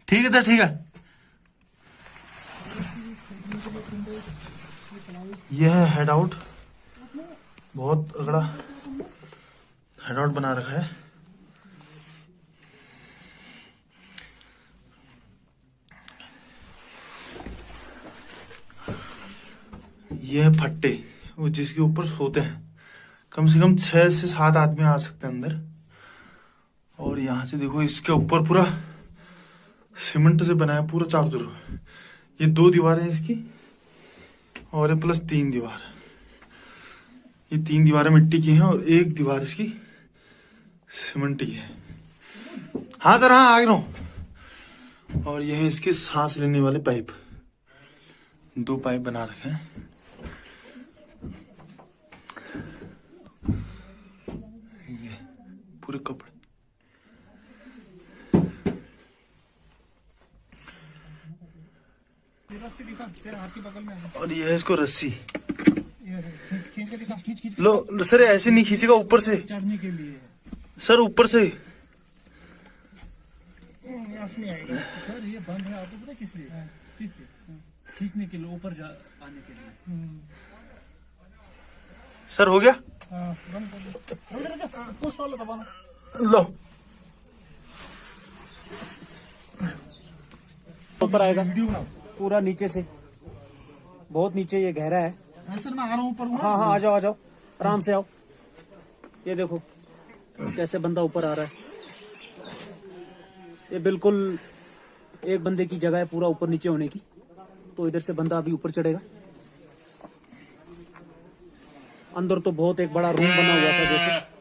ठीक है सर, ठीक है। यह है हेड आउट, बहुत तगड़ा हेड आउट बना रखा है। ये है फट्टे, वो जिसके ऊपर सोते हैं। कम से कम 6 से 7 आदमी आ सकते हैं अंदर। और यहाँ से देखो, इसके ऊपर पूरा सीमेंट से बना है पूरा चारों तरफ। ये 2 दीवारें हैं इसकी, और ये प्लस 3 दीवार। ये 3 दीवारें मिट्टी की हैं और 1 दीवार इसकी सीमेंट की है। हाँ सर, हाँ, आ गया हूँ। और ये है इसके सांस लेने वाले पाइप, 2 पाइप बना रखे हैं। ये पूरे कपड़े, रस्सी दिखा तेरे हाथ की बगल में है। और ये है इसको रस्सी। खींच के दिखा, खींच लो सर, ऐसे नहीं खींचेगा, ऊपर से चढ़ने के लिए सर, ऊपर से। नहीं आएगा सर। ये बंद है, आपको पता है किस लिए खींचने के लिए, ऊपर आने के लिए। सर हो गया। बंद कर दो, पुश वाला दबाना। लो, ऊपर आएगा पूरा नीचे से, बहुत नीचे, ये गहरा है। सर मैं आ रहा हूँ ऊपर। हाँ हाँ, आ जाओ आ जाओ, आराम से आओ। ये देखो कैसे बंदा ऊपर आ रहा है। ये बिल्कुल एक बंदे की जगह है पूरा ऊपर नीचे होने की। तो इधर से बंदा अभी ऊपर चढ़ेगा। अंदर तो बहुत एक बड़ा रूम बना हुआ था जैसे।